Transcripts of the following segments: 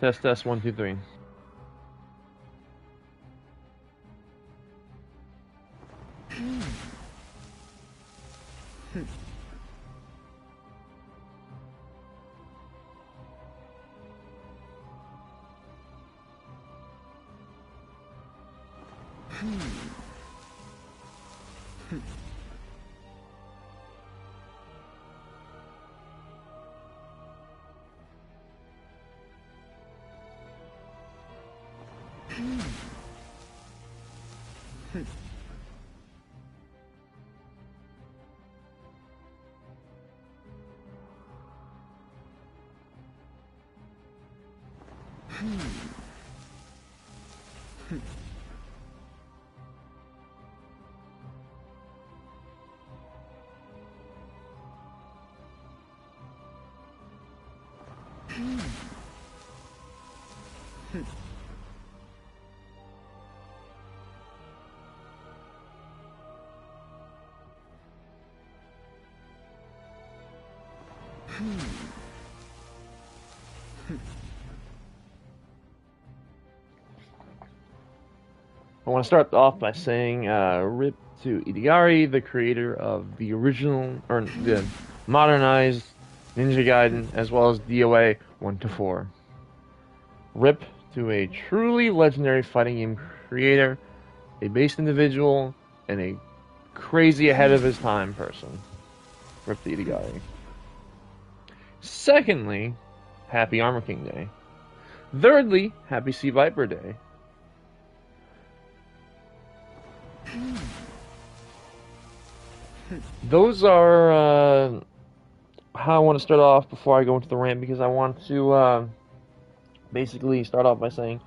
Test 1 2 3. I want to start off by saying rip to Miary, the creator of the original, or the modernized Ninja Gaiden, as well as DOA 1 to 4. Rip to a truly legendary fighting game creator, a based individual, and a crazy ahead of his time person. Rip to Miary. Secondly, Happy Armor King Day. Thirdly, Happy Sea Viper Day. Those are how I want to start off before I go into the rant, because I want to basically start off by saying,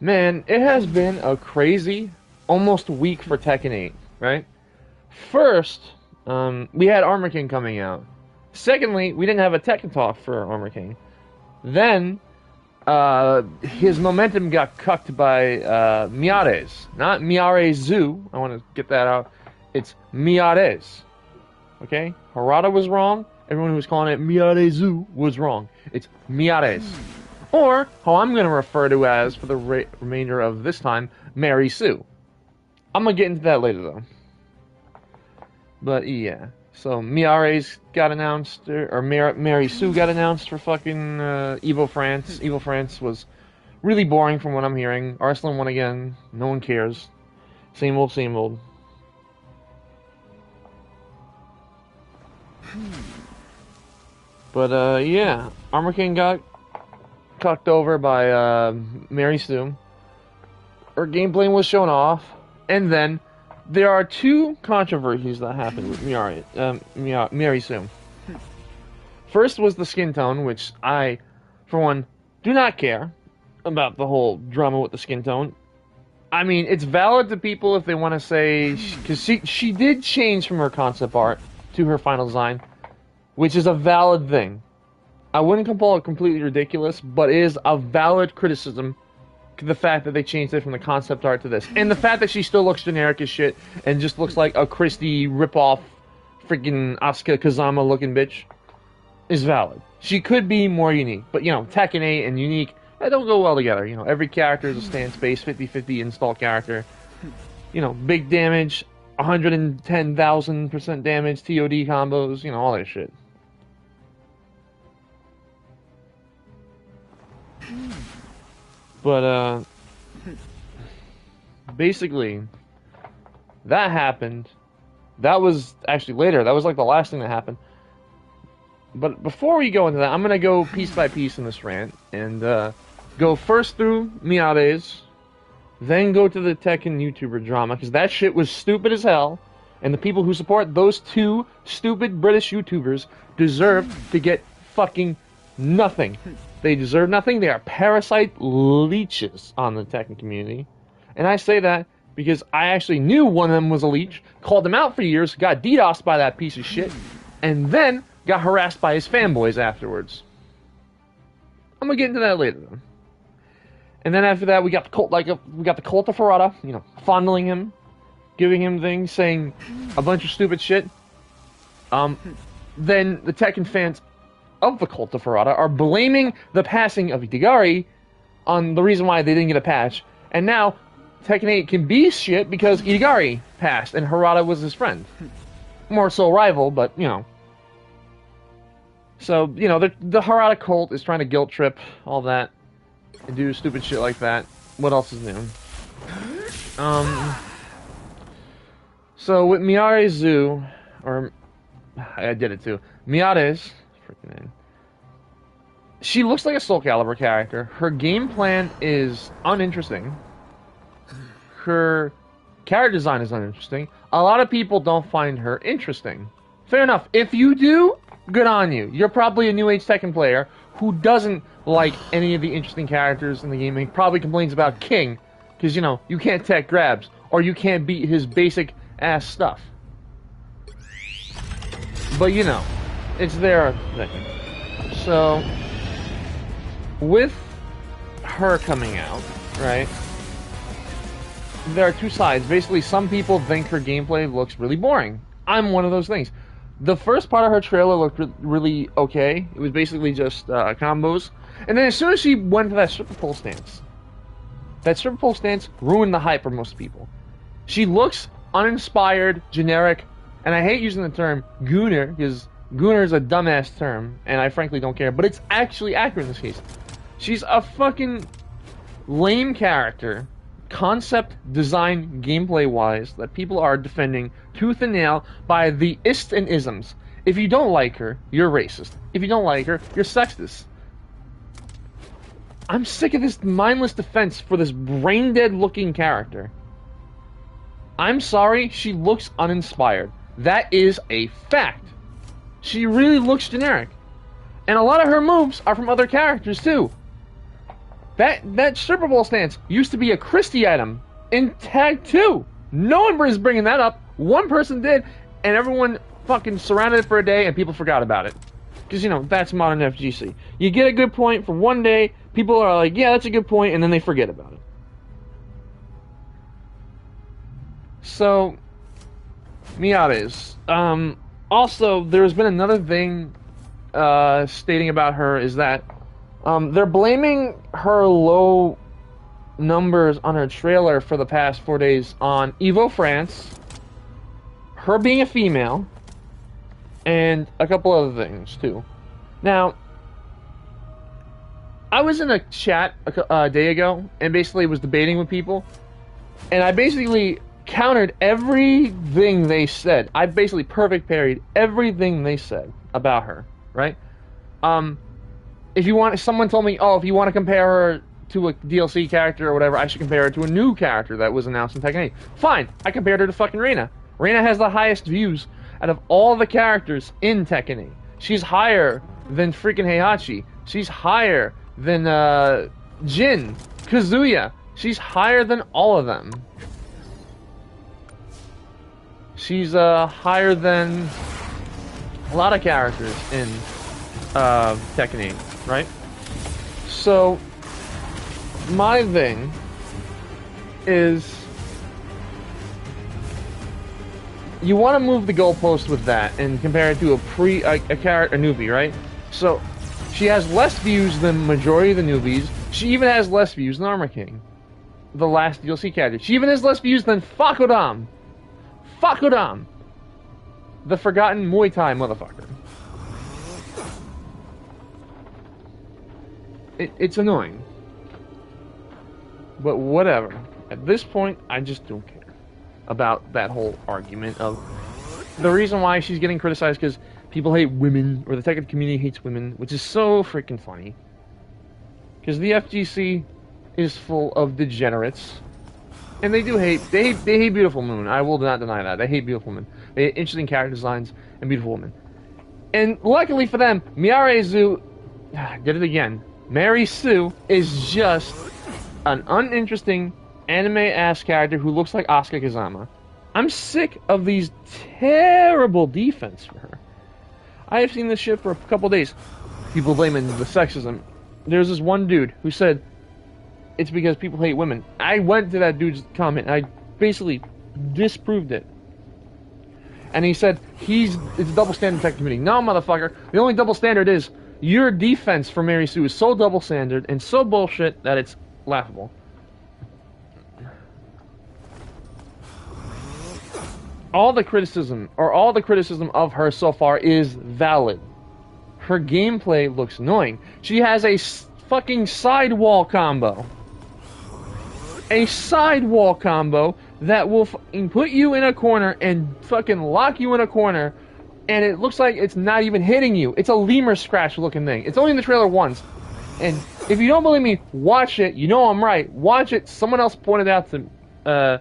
man, it has been a crazy almost week for Tekken 8, right? First, we had Armor King coming out. Secondly, we didn't have a Tekken talk for Armor King. Then, his momentum got cucked by Miare's. Not Miare Zoo. I want to get that out. It's Miare's. Okay? Harada was wrong. Everyone who was calling it Miare Zoo was wrong. It's Miare's. Or, how I'm going to refer to as, for the remainder of this time, Mary Sue. I'm going to get into that later, though. But, yeah. So, Miare's got announced, or Mary Sue got announced for fucking Evo France. Evo France was really boring from what I'm hearing. Arslan won again. No one cares. Same old, same old. But yeah, Armor King got cucked over by Mary Sue. Her gameplay was shown off, and then there are two controversies that happened with Miary Sue. First was the skin tone, which I, for one, do not care about the whole drama with the skin tone. I mean, it's valid to people if they want to say, because she did change from her concept art to her final design, which is a valid thing. I wouldn't call it completely ridiculous, but it is a valid criticism to the fact that they changed it from the concept art to this. And the fact that she still looks generic as shit and just looks like a Christie ripoff freaking Asuka Kazama looking bitch is valid. She could be more unique, but you know, Tekken 8 and unique, they don't go well together. You know, every character is a stand space, 50-50 install character. You know, big damage, 110,000% damage, TOD combos, you know, all that shit. But, basically, that happened. That was actually later. That was like the last thing that happened. But before we go into that, I'm going to go piece by piece in this rant. And, go first through Miyare's, then go to the Tekken YouTuber drama, because that shit was stupid as hell. And the people who support those two stupid British YouTubers deserve to get fucking nothing. They deserve nothing. They are parasite leeches on the Tekken community. And I say that because I actually knew one of them was a leech, called him out for years, got DDoSed by that piece of shit, and then got harassed by his fanboys afterwards. I'm gonna get into that later, though. And then after that, we got the cult, we got the cult of Harada, you know, fondling him, giving him things, saying a bunch of stupid shit. Then the Tekken fans of the cult of Harada are blaming the passing of Itagari on the reason why they didn't get a patch. And now, Tekken 8 can be shit because Itagari passed and Harada was his friend. More so rival, but, you know. So, you know, the Harada cult is trying to guilt trip, all that, and do stupid shit like that. What else is new? So with Miary Zoo, or I did it too. Miyare's freaking name. She looks like a Soul Calibur character. Her game plan is uninteresting. Her character design is uninteresting. A lot of people don't find her interesting. Fair enough. If you do, good on you. You're probably a new age Tekken player who doesn't like any of the interesting characters in the game and probably complains about King because, you know, you can't tech grabs or you can't beat his basic ass stuff. But, you know, it's their thing. So, with her coming out, right, there are two sides. Basically, some people think her gameplay looks really boring. I'm one of those things. The first part of her trailer looked really okay. It was basically just combos. And then as soon as she went to that stripper pole stance, that stripper pole stance ruined the hype for most people. She looks uninspired, generic, and I hate using the term gooner, because gooner is a dumbass term, and I frankly don't care, but it's actually accurate in this case. She's a fucking lame character, concept, design, gameplay-wise, that people are defending tooth and nail by the ists and isms. If you don't like her, you're racist. If you don't like her, you're sexist. I'm sick of this mindless defense for this brain-dead looking character. I'm sorry, she looks uninspired. That is a fact. She really looks generic. And a lot of her moves are from other characters, too. That stripper pole stance used to be a Christie item in Tag 2. No one is bringing that up. One person did, and everyone fucking surrounded it for a day, and people forgot about it. Because, you know, that's modern FGC. You get a good point for one day, people are like, yeah, that's a good point, and then they forget about it. So, Miyare's. Also, there's been another thing stating about her is that they're blaming her low numbers on her trailer for the past 4 days on Evo France, her being a female, and a couple other things, too. Now, I was in a chat a day ago, and basically was debating with people, and I basically countered everything they said. I basically perfect parried everything they said about her, right? If you want, someone told me, oh, if you want to compare her to a DLC character or whatever, I should compare her to a new character that was announced in Tekken 8. Fine, I compared her to fucking Reina. Reina has the highest views out of all the characters in Tekken 8. She's higher than freaking Heihachi. She's higher than Jin, Kazuya. She's higher than all of them. She's higher than a lot of characters in Tekken 8, right? So, my thing is, you want to move the goalpost with that and compare it to a newbie, right? So, she has less views than majority of the newbies. She even has less views than Armor King, the last DLC character. She even has less views than Fakuram. Fakuram! The forgotten Muay Thai motherfucker. It's annoying. But whatever. At this point, I just don't care about that whole argument of the reason why she's getting criticized because people hate women, or the Tekken community hates women, which is so freaking funny. Because the FGC is full of degenerates. And they do hate, they hate beautiful women. I will not deny that. They hate beautiful women. They hate interesting character designs and beautiful women. And luckily for them, Miary Zu, did it again. Mary Sue is just an uninteresting anime-ass character who looks like Asuka Kazama. I'm sick of these terrible defense for her. I have seen this shit for a couple days. People blaming the sexism. There's this one dude who said it's because people hate women. I went to that dude's comment and I basically disproved it. And he said it's a double standard in the tech community. No, motherfucker. The only double standard is your defense for Mary Sue is so double standard and so bullshit that it's laughable. All the criticism of her so far is valid. Her gameplay looks annoying. She has a fucking sidewall combo. A sidewall combo that will fucking put you in a corner and fucking lock you in a corner, and it looks like it's not even hitting you. It's a lemur scratch looking thing. It's only in the trailer once. And if you don't believe me, watch it. You know I'm right. Watch it. Someone else pointed out to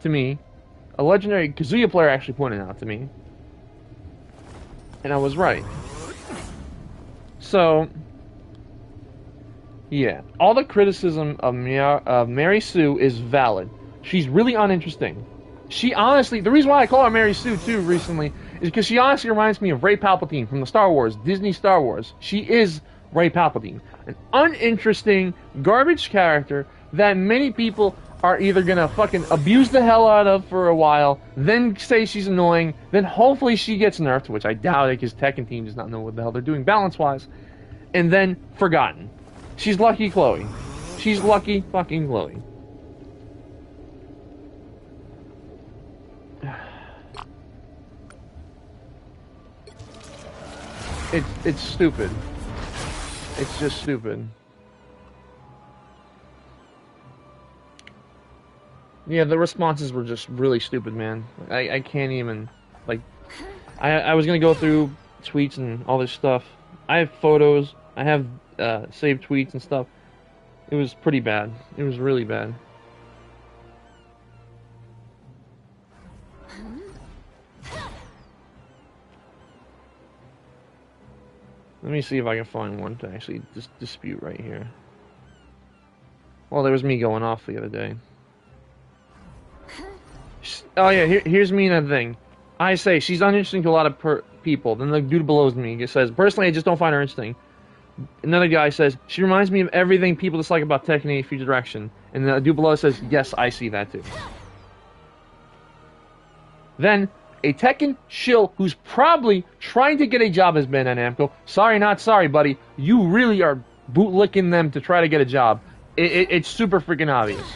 me. A legendary Kazuya player actually pointed it out to me. And I was right. So, yeah. All the criticism of Mary Sue is valid. She's really uninteresting. She honestly, the reason why I call her Mary Sue too recently is because she honestly reminds me of Rey Palpatine from the Star Wars, Disney Star Wars. She is Rey Palpatine. An uninteresting, garbage character that many people are either gonna fucking abuse the hell out of for a while, then say she's annoying, then hopefully she gets nerfed, which I doubt it because Tekken team does not know what the hell they're doing balance-wise, and then forgotten. She's Lucky Chloe. She's Lucky fucking Chloe. It's stupid. It's just stupid. Yeah, the responses were just really stupid, man. I can't even, like, I was gonna go through tweets and all this stuff. I have photos, I have saved tweets and stuff. It was pretty bad. It was really bad. Let me see if I can find one to actually dispute right here. Well, there was me going off the other day. Oh yeah, here's me and a thing. I say she's uninteresting to a lot of people. Then the dude below me says, personally, I just don't find her interesting. Another guy says, she reminds me of everything people dislike about Tekken 8 Future Direction. And the dude below says, yes, I see that too. Then, a Tekken shill who's probably trying to get a job as Bandai Namco. Sorry, not sorry, buddy. You really are bootlicking them to try to get a job. It's super freaking obvious.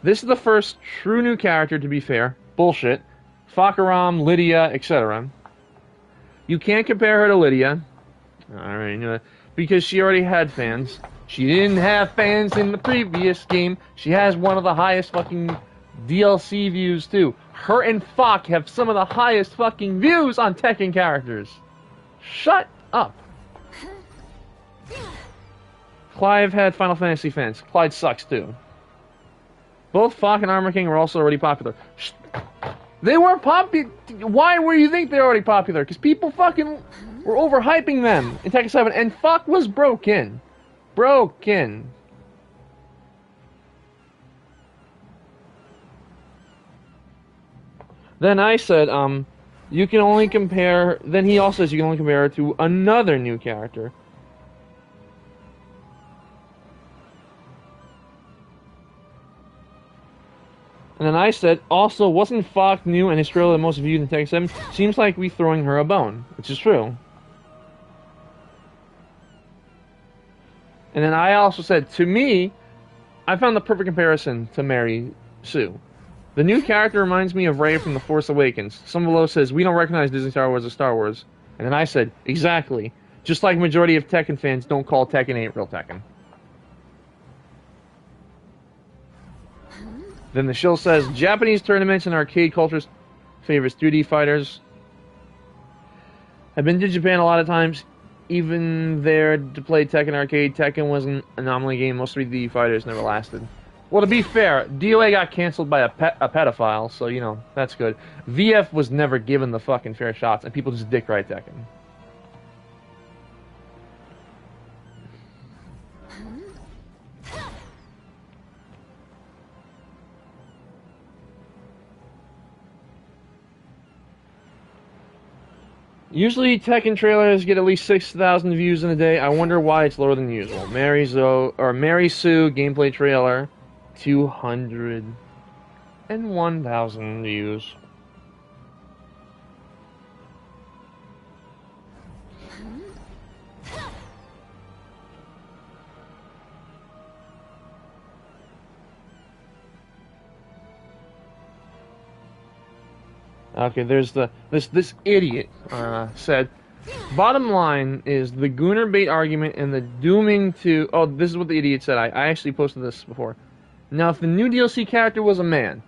This is the first true new character, to be fair. Bullshit. Fakuram, Lydia, etc. You can't compare her to Lydia. Alright, because she already had fans. She didn't have fans in the previous game. She has one of the highest fucking DLC views, too. Her and Fak have some of the highest fucking views on Tekken characters. Shut up. Clive had Final Fantasy fans. Clyde sucks too. Both Falk and Armor King were also already popular. They weren't popular. Why were you think they're already popular? Because people fucking were overhyping them in Tekken 7, and Falk was broken. Broken. Then I said, you can only compare... Then he also says you can only compare it to another new character. And then I said, also, wasn't Falk new and Estrella the most viewed in Tekken 7? Seems like we throwing her a bone, which is true. And then I also said, to me, I found the perfect comparison to Miary Sue. The new character reminds me of Rey from The Force Awakens. Someone below says, we don't recognize Disney Star Wars as Star Wars. And then I said, exactly. Just like majority of Tekken fans don't call Tekken 8 real Tekken. Then the shill says, Japanese tournaments and arcade cultures favors 3D fighters. I've been to Japan a lot of times, even there to play Tekken arcade. Tekken was an anomaly game. Most 3D fighters never lasted. Well, to be fair, DOA got canceled by a pedophile, so, you know, that's good. VF was never given the fucking fair shots, and people just dick right Tekken. Usually Tekken trailers get at least 6,000 views in a day. I wonder why it's lower than usual. Miary Sue gameplay trailer, 201,000 views. Okay, there's this idiot said, bottom line is the Gooner bait argument and the dooming to... Oh, this is what the idiot said. I actually posted this before. Now, if the new DLC character was a man,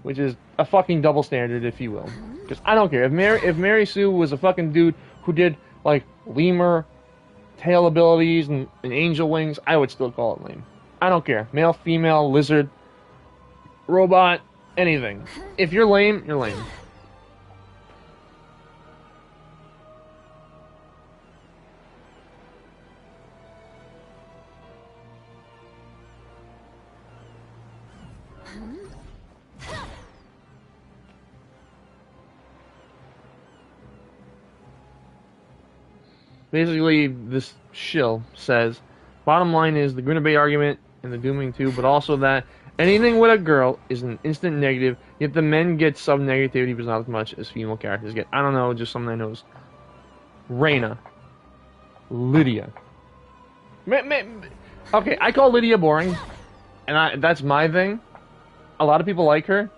which is a fucking double standard, if you will, because I don't care. If Miary Sue was a fucking dude who did, like, lemur, tail abilities, and angel wings, I would still call it lame. I don't care. Male, female, lizard, robot... anything. If you're lame, you're lame. Basically, this shill says, bottom line is the Green Bay argument and the dooming too, but also that anything with a girl is an instant negative, yet the men get sub-negativity, but not as much as female characters get. I don't know, just something I noticed. Reina. Lydia. Okay, I call Lydia boring, and that's my thing. A lot of people like her.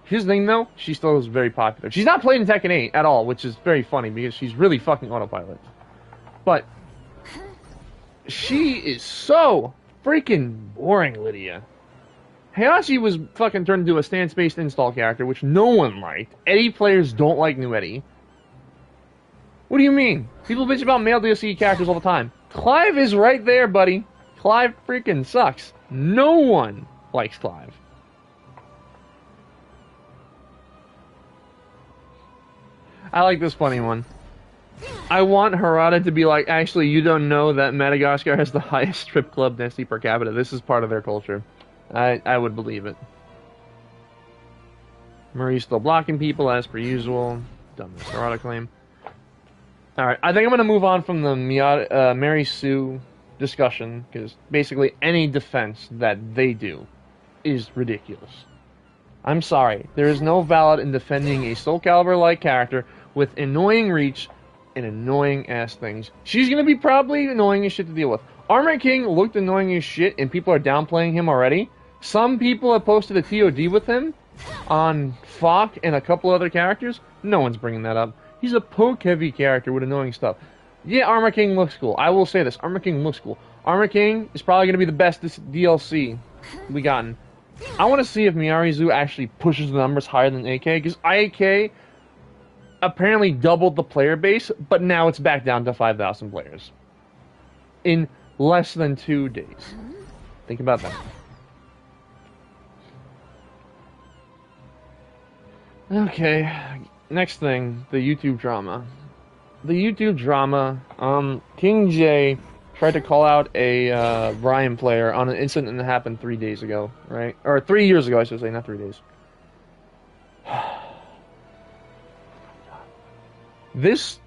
Here's the thing, though, she still is very popular. She's not played in Tekken 8 at all, which is very funny, because she's really fucking autopilot. But she is so freaking boring, Lydia. Hayashi was fucking turned into a stance-based install character, which no one liked. Eddie players don't like new Eddie. What do you mean? People bitch about male DLC characters all the time. Clive is right there, buddy. Clive freaking sucks. No one likes Clive. I like this funny one. I want Harada to be like, actually, you don't know that Madagascar has the highest strip club density per capita. This is part of their culture. I would believe it. Murray's still blocking people as per usual. Dumbest Harada claim. Alright, I think I'm going to move on from the Miary Sue discussion, because basically any defense that they do is ridiculous. I'm sorry, there is no valid in defending a Soul Calibur-like character with annoying reach and annoying-ass things. She's going to be probably annoying as shit to deal with. Armor King looked annoying as shit, and people are downplaying him already. Some people have posted a TOD with him on Falk and a couple other characters. No one's bringing that up. He's a poke-heavy character with annoying stuff. Yeah, Armor King looks cool. I will say this. Armor King looks cool. Armor King is probably going to be the best DLC we gotten. I want to see if Miary Sue actually pushes the numbers higher than AK, because AK apparently doubled the player base, but now it's back down to 5,000 players. In less than 2 days. Think about that. Okay, next thing, the YouTube drama. The YouTube drama, King J tried to call out a Brian player on an incident that happened 3 days ago, right? Or 3 years ago, I should say, not 3 days. This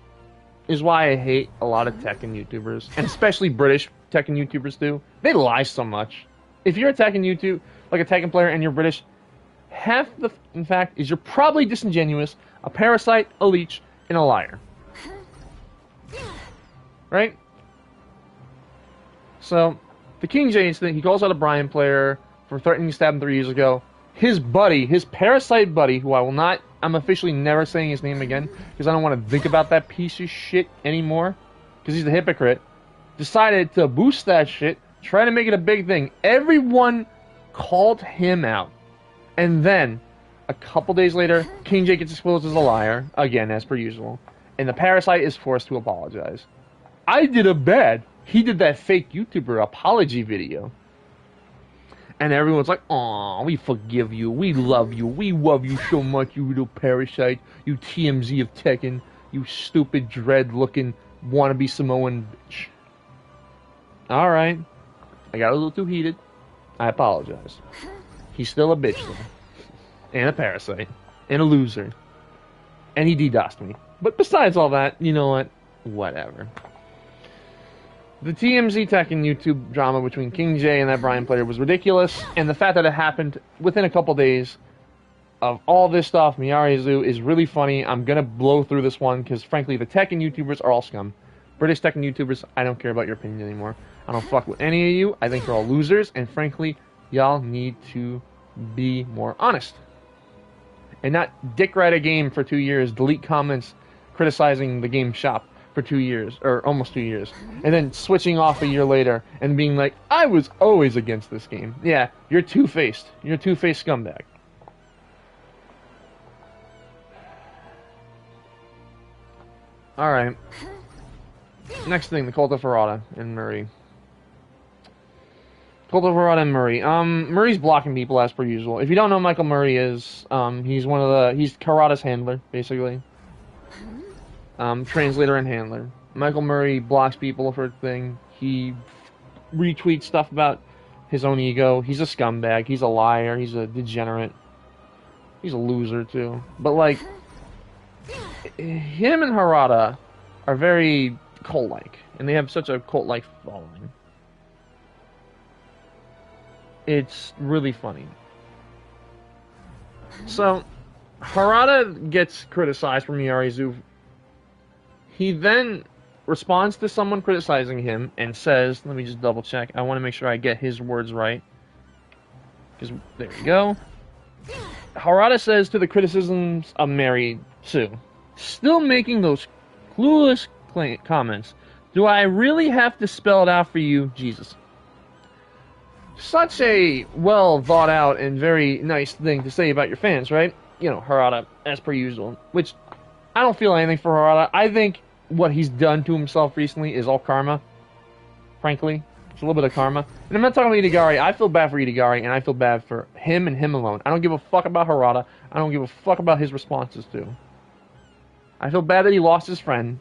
is why I hate a lot of Tekken YouTubers, and especially British Tekken YouTubers too. They lie so much. If you're a Tekken YouTube, like a Tekken player, and you're British, half the fact is you're probably disingenuous, a parasite, a leech, and a liar. Right? So, the King J incident, he calls out a Brian player for threatening to stab him 3 years ago. His buddy, his parasite buddy, who I'm officially never saying his name again, because I don't want to think about that piece of shit anymore, because he's a hypocrite, decided to boost that shit, try to make it a big thing. Everyone called him out. And then, a couple days later, King J gets exposed as a liar, again, as per usual, and the parasite is forced to apologize. I did a bad. He did that fake YouTuber apology video. And everyone's like, aw, we forgive you, we love you so much, you little parasite, you TMZ of Tekken, you stupid dread-looking wannabe Samoan bitch. Alright, I got a little too heated, I apologize. He's still a bitch though, and a parasite, and a loser, and he DDoSed me. But besides all that, you know what, whatever. The TMZ Tekken YouTube drama between King J and that Brian player was ridiculous, and the fact that it happened within a couple days of all this stuff, Miary Zoo, is really funny. I'm gonna blow through this one, because frankly, the Tekken YouTubers are all scum. British Tekken YouTubers, I don't care about your opinion anymore. I don't fuck with any of you. I think you're all losers, and frankly, y'all need to be more honest. And not dick ride a game for 2 years, delete comments criticizing the game shop for 2 years, or almost 2 years, and then switching off a year later and being like, I was always against this game. Yeah, you're two-faced. You're a two-faced scumbag. Alright. Next thing, the Cult of Harada and Miary. Cult of Harada and Miary. Murray's blocking people as per usual. If you don't know who Michael Miary is, he's Harada's handler, basically. Translator and handler. Michael Miary blocks people for a thing. He retweets stuff about his own ego. He's a scumbag. He's a liar. He's a degenerate. He's a loser, too. But, like, him and Harada are very cult-like. And they have such a cult-like following. It's really funny. So, Harada gets criticized for Miary Zoo. He then responds to someone criticizing him and says, let me just double check, I want to make sure I get his words right. Because, there you go. Harada says to the criticisms of Miary Zoo, still making those clueless comments, do I really have to spell it out for you, Jesus? Such a well thought out and very nice thing to say about your fans, right? You know, Harada, as per usual. Which, I don't feel anything for Harada. I think what he's done to himself recently is all karma. Frankly. It's a little bit of karma. And I'm not talking about Itagari. I feel bad for Itagari, and I feel bad for him and him alone. I don't give a fuck about Harada. I don't give a fuck about his responses, too. I feel bad that he lost his friend,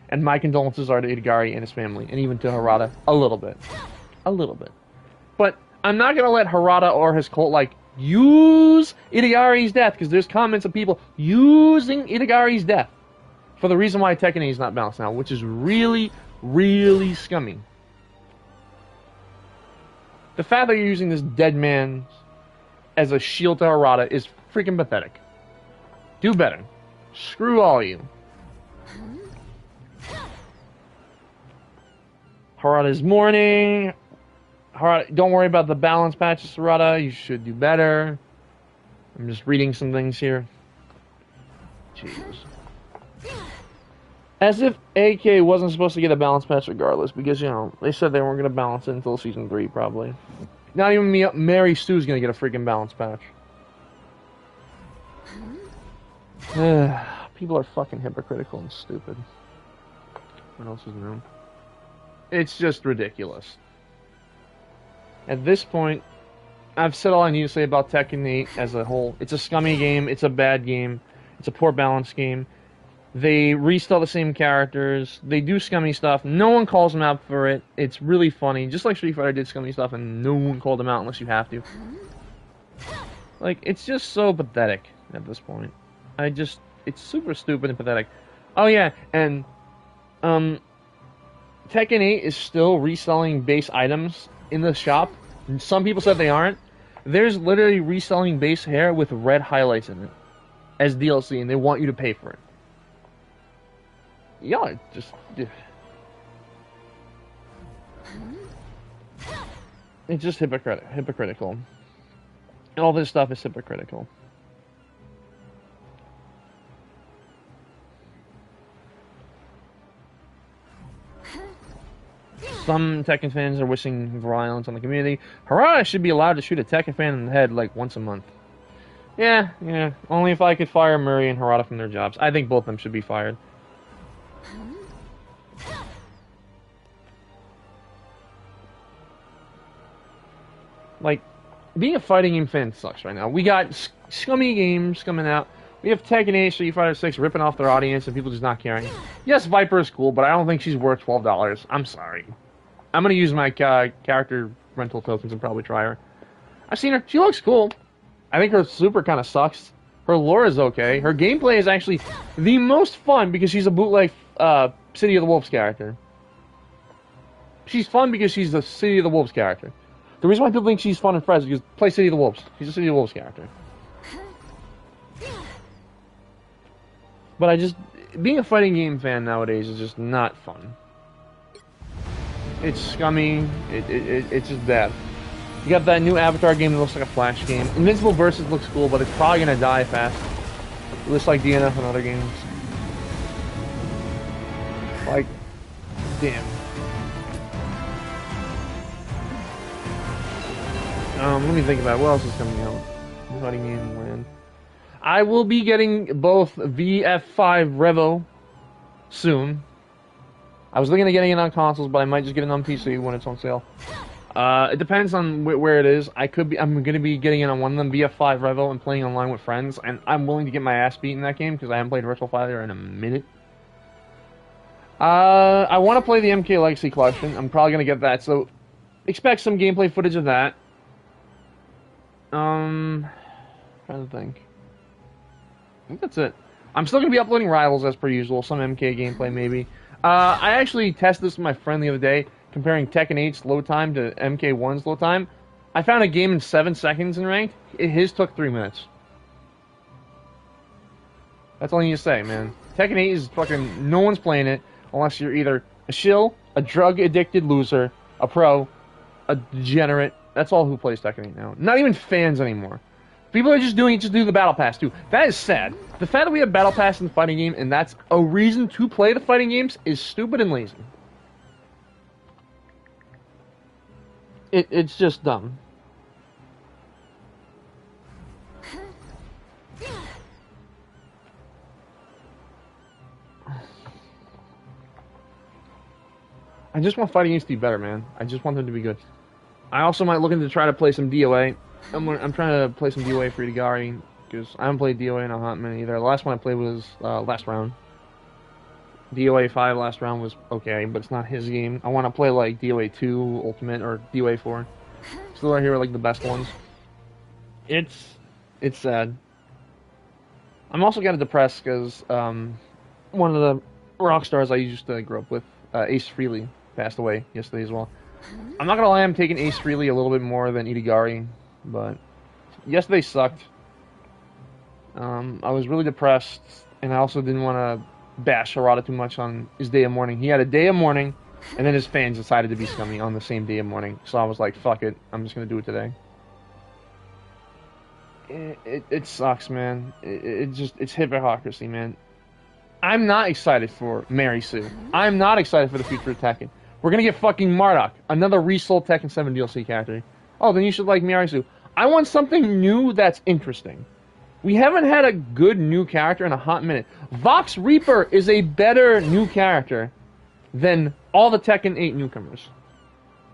and my condolences are to Itagari and his family, and even to Harada. A little bit. A little bit. But I'm not going to let Harada or his cult, like, use Itagari's death, because there's comments of people using Itagari's death for the reason why Tekken is not balanced now, which is really, really scummy. The fact that you're using this dead man as a shield to Harada is freaking pathetic. Do better. Screw all of you. Harada's mourning. Harada, don't worry about the balance patches, Harada. You should do better. I'm just reading some things here. Jesus. As if AK wasn't supposed to get a balance patch regardless, because, you know, they said they weren't going to balance it until Season 3, probably. Not even Miary Stu's going to get a freaking balance patch. People are fucking hypocritical and stupid. What else is new? It's just ridiculous. At this point, I've said all I need to say about Tekken 8 as a whole. It's a scummy game. It's a bad game. It's a poor balanced game. They restyle the same characters. They do scummy stuff. No one calls them out for it. It's really funny. Just like Street Fighter did scummy stuff and no one called them out unless you have to. Like, it's just so pathetic at this point. It's super stupid and pathetic. Oh yeah, and, Tekken 8 is still reselling base items in the shop. Some people said they aren't. There's literally reselling base hair with red highlights in it as DLC, and they want you to pay for it. Yeah, it's just hypocritical. All this stuff is hypocritical. Some Tekken fans are wishing violence on the community. Harada should be allowed to shoot a Tekken fan in the head like once a month. Yeah. Only if I could fire Miary and Harada from their jobs. I think both of them should be fired. Like, being a fighting game fan sucks right now. We got scummy games coming out. We have Tekken 8, Street Fighter 6 ripping off their audience and people just not caring. Yes, Viper is cool, but I don't think she's worth $12. I'm sorry. I'm going to use my character rental tokens and probably try her. I've seen her. She looks cool. I think her super kind of sucks. Her lore is okay. Her gameplay is actually the most fun because she's a bootleg City of the Wolves character. She's fun because she's the City of the Wolves character. The reason why people think she's fun and fresh is because play City of the Wolves. She's a City of the Wolves character. But being a fighting game fan nowadays is just not fun. It's scummy. It's just bad. You got that new Avatar game that looks like a Flash game. Invincible Versus looks cool, but it's probably gonna die fast. It looks like DNF and other games. Like, damn. Let me think about it. What else is coming out? Fighting game land. I will be getting both VF5 Revo soon. I was looking at getting it on consoles, but I might just get it on PC when it's on sale. It depends on where it is. I'm going to be getting it on one of them, VF5 Revo, and playing online with friends. And I'm willing to get my ass beat in that game because I haven't played Virtual Fighter in a minute. I want to play the MK Legacy Collection. I'm probably going to get that. So expect some gameplay footage of that. Trying to think. I think that's it. I'm still going to be uploading Rivals as per usual. Some MK gameplay maybe. I actually tested this with my friend the other day, comparing Tekken 8's load time to MK1's load time. I found a game in 7 seconds in ranked. His took 3 minutes. That's all you need to say, man. Tekken 8 is fucking... No one's playing it unless you're either a shill, a drug-addicted loser, a pro, a degenerate. That's all who plays Tekken 8 now. Not even fans anymore. People are just doing it just to do the Battle Pass, too. That is sad. The fact that we have Battle Pass in the fighting game, and that's a reason to play the fighting games, is stupid and lazy. It's just dumb. I just want fighting games to be better, man. I just want them to be good. I also might look into try to play some DOA. I'm trying to play some DOA for Itagari, because I haven't played DOA in a hot minute either. The last one I played was last round. DOA 5 last round was okay, but it's not his game. I want to play like DOA 2 Ultimate or DOA 4. Still right here are like the best ones. It's sad. I'm also kind of depressed because one of the rock stars I used to grow up with, Ace Frehley, passed away yesterday as well. I'm not gonna lie, I'm taking Ace Frehley a little bit more than Itagari, but yesterday sucked. I was really depressed, and I also didn't want to bash Harada too much on his day of mourning. He had a day of mourning, and then his fans decided to be scummy on the same day of mourning. So I was like, fuck it, I'm just gonna do it today. It sucks, man. It's hypocrisy, man. I'm not excited for Mary Sue. I'm not excited for the future of Tekken. We're gonna get fucking Marduk, another resold Tekken 7 DLC character. Oh, then you should like Miary Sue. I want something new that's interesting. We haven't had a good new character in a hot minute. Vox Reaper is a better new character than all the Tekken 8 newcomers.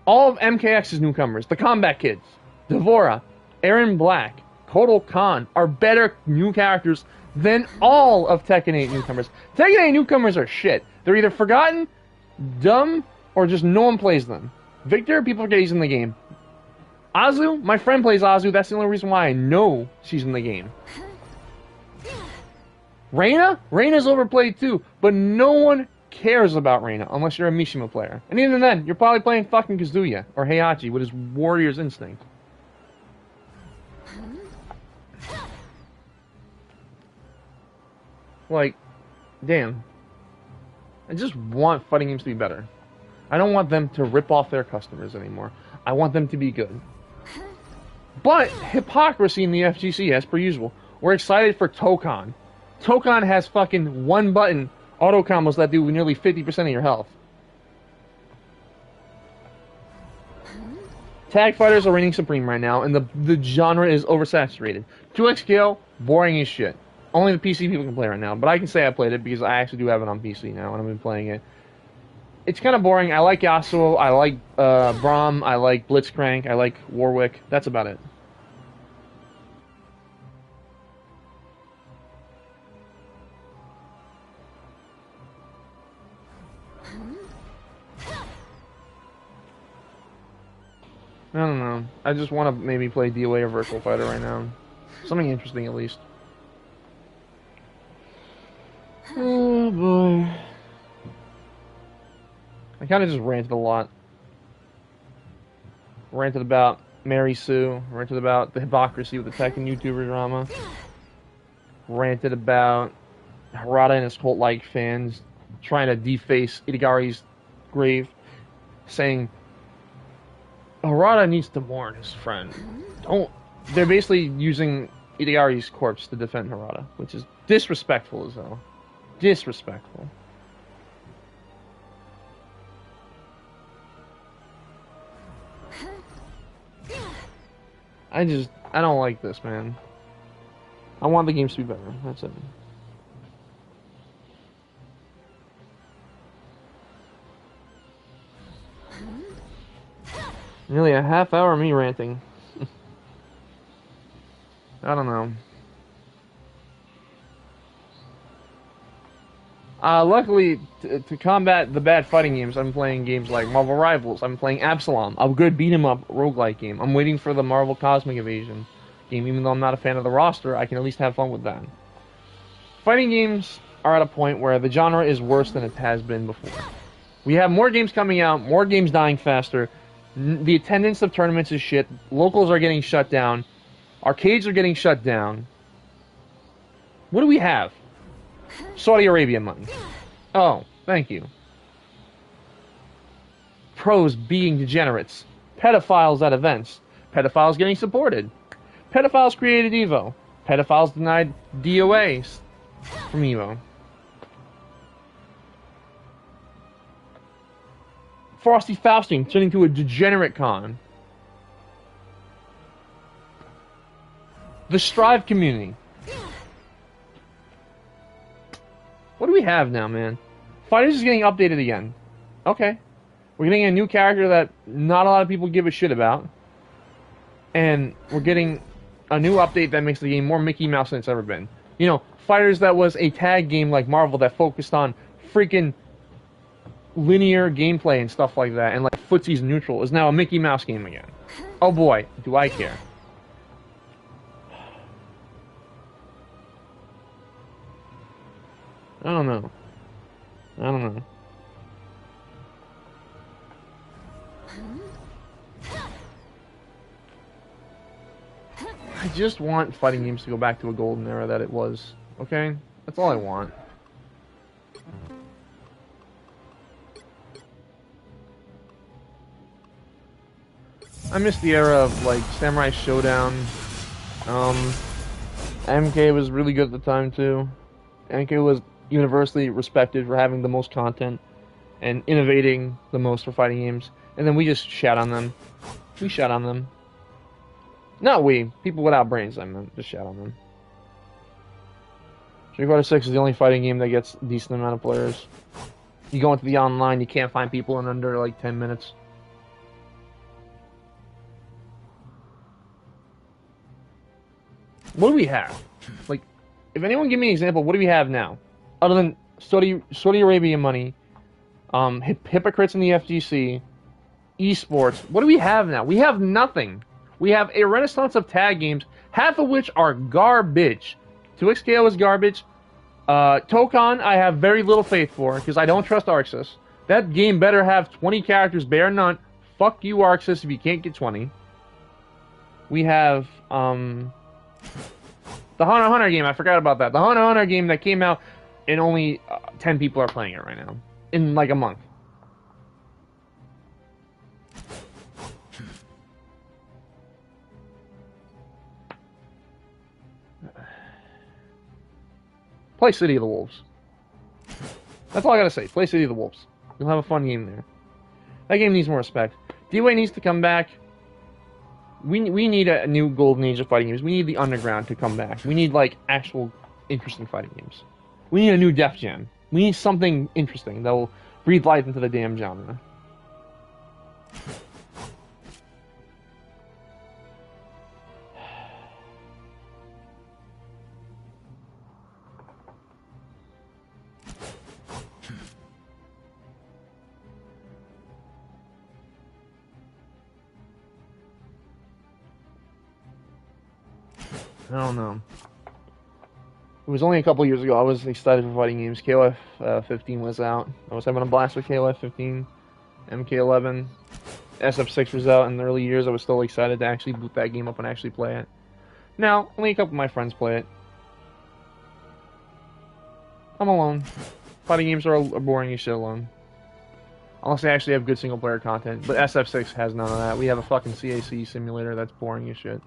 All of MKX's newcomers, the Combat Kids, Devora, Aaron Black, Kotal Khan are better new characters than all of Tekken 8 newcomers. Tekken 8 newcomers are shit. They're either forgotten, dumb, or just no one plays them. Victor, people forget he's in the game. Azu, my friend plays Azu. That's the only reason why I know she's in the game. Reina? Reina's overplayed too, but no one cares about Reina unless you're a Mishima player. And even then, you're probably playing fucking Kazuya or Heihachi with his warrior's instinct. Like, damn. I just want fighting games to be better. I don't want them to rip off their customers anymore. I want them to be good. But hypocrisy in the FGC, as per usual. We're excited for Tokon. Tokon has fucking one button auto combos that do nearly 50% of your health. Tag fighters are reigning supreme right now, and the genre is oversaturated. 2x scale, boring as shit. Only the PC people can play right now, but I can say I played it because I actually do have it on PC now, and I've been playing it. It's kind of boring. I like Yasuo, I like Braum, I like Blitzcrank, I like Warwick. That's about it. I don't know. I just want to maybe play DOA or Virtual Fighter right now. Something interesting, at least. Oh, boy. I kind of just ranted a lot. Ranted about Mary Sue. Ranted about the hypocrisy with the Tekken YouTuber drama. Ranted about Harada and his cult-like fans trying to deface Itagari's grave. Saying Harada needs to mourn his friend. They're basically using Itagari's corpse to defend Harada, which is disrespectful as hell. Disrespectful. I don't like this, man. I want the games to be better. That's it. Nearly a half hour of me ranting. I don't know. Luckily, to combat the bad fighting games, I'm playing games like Marvel Rivals. I'm playing Absalom, a good beat-em-up roguelike game. I'm waiting for the Marvel Cosmic Invasion game. Even though I'm not a fan of the roster, I can at least have fun with that. Fighting games are at a point where the genre is worse than it has been before. We have more games coming out, more games dying faster. The attendance of tournaments is shit. Locals are getting shut down. Arcades are getting shut down. What do we have? Saudi Arabia money. Oh, thank you. Pros being degenerates. Pedophiles at events. Pedophiles getting supported. Pedophiles created Evo. Pedophiles denied DOAs from Evo. Frosty Fausting turning into a degenerate con. The Strive community. What do we have now, man? Fighters is getting updated again. Okay. We're getting a new character that not a lot of people give a shit about. And we're getting a new update that makes the game more Mickey Mouse than it's ever been. You know, Fighters that was a tag game like Marvel that focused on freaking linear gameplay and stuff like that, and like footsie's neutral, is now a Mickey Mouse game again. Oh boy, do I care. I don't know. I don't know. I just want fighting games to go back to a golden era that it was. Okay? That's all I want. I miss the era of, like, Samurai Showdown. MK was really good at the time, too. MK was universally respected for having the most content and innovating the most for fighting games. And then we just shat on them. We shat on them. Not we. People without brains, I meant. Just shat on them. Street Fighter 6 is the only fighting game that gets a decent amount of players. You go into the online, you can't find people in under like 10 minutes. What do we have? Like, if anyone give me an example, what do we have now? Other than Saudi Arabia money, hypocrites in the FGC, esports. What do we have now? We have nothing. We have a renaissance of tag games, half of which are garbage. 2XKO is garbage. Tokon, I have very little faith for, because I don't trust Arxis. That game better have 20 characters, bare none. Fuck you, Arxis, if you can't get 20. We have, the Hunter x Hunter game, I forgot about that. The Hunter x Hunter game that came out, and only 10 people are playing it right now. In like a month. Play City of the Wolves. That's all I gotta say. Play City of the Wolves. You'll have a fun game there. That game needs more respect. D-Way needs to come back. We need a new golden age of fighting games. We need the underground to come back. We need, like, actual interesting fighting games. We need a new Def Jam. We need something interesting that will breathe life into the damn genre. I don't know. It was only a couple years ago I was excited for fighting games. KOF 15 was out. I was having a blast with KOF 15. MK11. SF6 was out in the early years. I was still excited to actually boot that game up and actually play it. Now, only a couple of my friends play it. I'm alone. Fighting games are boring as shit alone. Unless they actually have good single player content. But SF6 has none of that. We have a fucking CAC simulator that's boring as shit.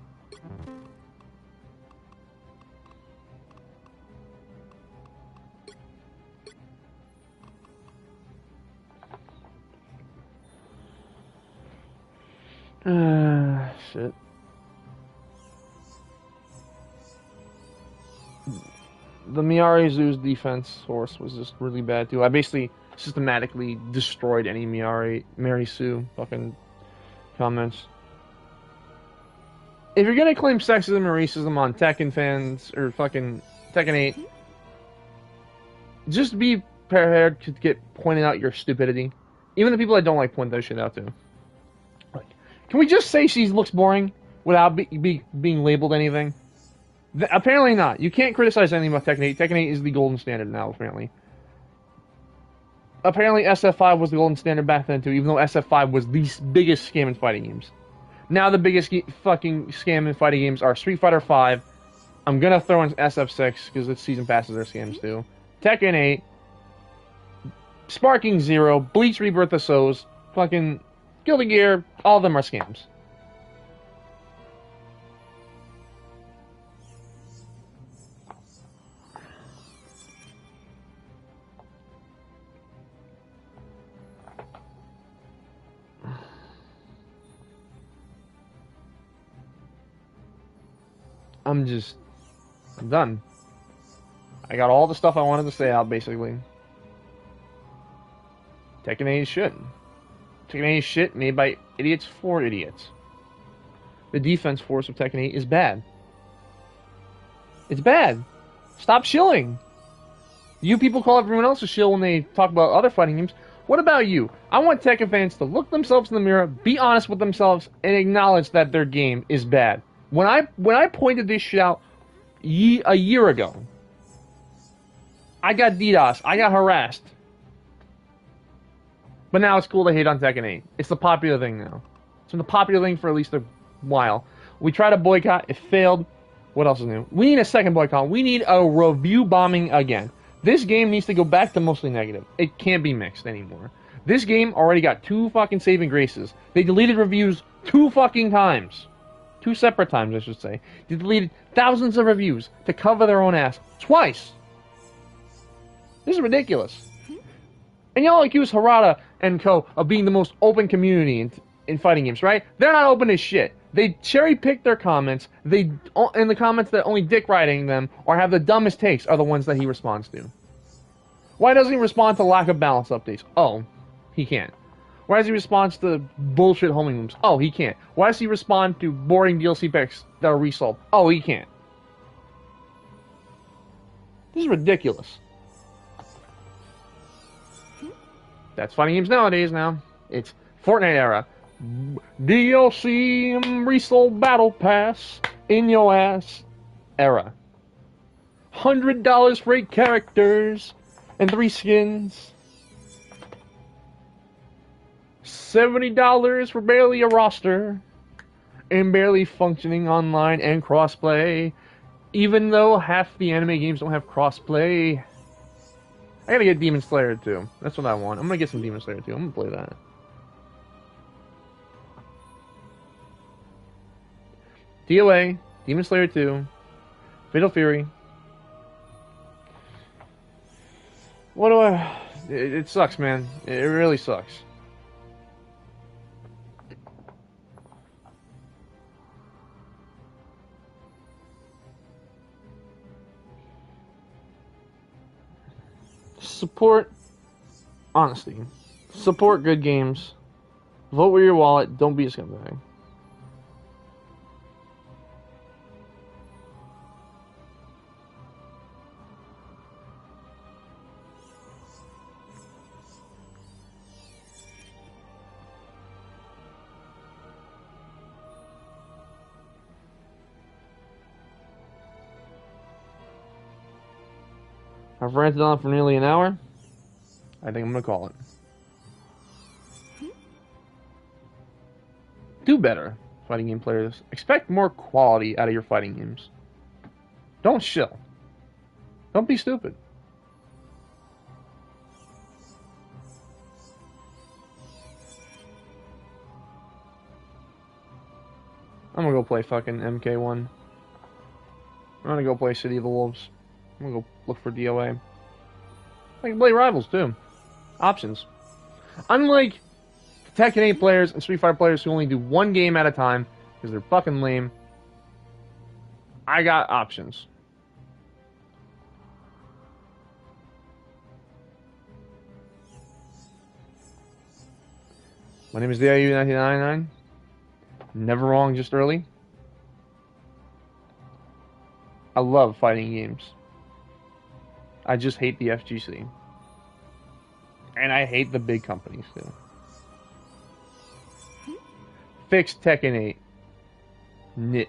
Shit. The Miary Zoo's defense force was just really bad too. I basically systematically destroyed any Mary Sue fucking comments. If you're gonna claim sexism or racism on Tekken fans or fucking Tekken 8, just be prepared to get pointed out your stupidity. Even the people that don't like point that shit out too. Like, can we just say she looks boring without being labeled anything? Apparently not. You can't criticize anything about Tekken 8. Tekken 8 is the golden standard now, apparently. Apparently SF5 was the golden standard back then too, even though SF5 was the biggest scam in fighting games. Now the biggest fucking scam in fighting games are Street Fighter 5. I'm gonna throw in SF6 because its season passes are scams too. Tekken 8. Sparking Zero. Bleach Rebirth of Souls. Fucking Guilty Gear. All of them are scams. I'm done. I got all the stuff I wanted to say out, basically. Tekken 8 is shit. Tekken 8 is shit made by idiots for idiots. The defense force of Tekken 8 is bad. It's bad. Stop shilling. You people call everyone else a shill when they talk about other fighting games. What about you? I want Tekken fans to look themselves in the mirror, be honest with themselves, and acknowledge that their game is bad. When I pointed this shit out a year ago, I got DDoS. I got harassed. But now it's cool to hate on Tekken 8. It's the popular thing now. It's been the popular thing for at least a while. We tried a boycott. It failed. What else is new? We need a second boycott. We need a review bombing again. This game needs to go back to mostly negative. It can't be mixed anymore. This game already got 2 fucking saving graces. They deleted reviews 2 fucking times. 2 separate times, I should say. They deleted thousands of reviews to cover their own ass. Twice! This is ridiculous. And y'all accuse Harada and co. of being the most open community in fighting games, right? They're not open as shit. They cherry-pick their comments. And the comments that only dick riding them or have the dumbest takes are the ones that he responds to. Why doesn't he respond to lack of balance updates? Oh, he can't. Why does he respond to bullshit homing moves? Oh, he can't. Why does he respond to boring DLC packs that are resold? Oh, he can't. This is ridiculous. That's fighting games nowadays now. It's Fortnite era. DLC resold battle pass in your ass era. $100 for 8 characters and 3 skins. $70 for barely a roster and barely functioning online and crossplay. Even though half the anime games don't have crossplay. I gotta get Demon Slayer 2. That's what I want. I'm gonna get some Demon Slayer 2. I'm gonna play that. DOA, Demon Slayer 2, Fatal Fury. What do I... It sucks, man. It really sucks. Support honesty. Support good games. Vote with your wallet. Don't be a scumbag. I've ranted on for nearly an hour. I think I'm gonna call it. Do better, fighting game players. Expect more quality out of your fighting games. Don't shill. Don't be stupid. I'm gonna go play fucking MK1. I'm gonna go play City of the Wolves. I'm gonna go look for DOA. I can play Rivals too. Options. Unlike Tekken 8 players and Street Fighter players who only do one game at a time because they're fucking lame, I got options. My name is DIU1999. Never wrong, just early. I love fighting games. I just hate the FGC. And I hate the big companies too. Fix Tekken 8. Nit.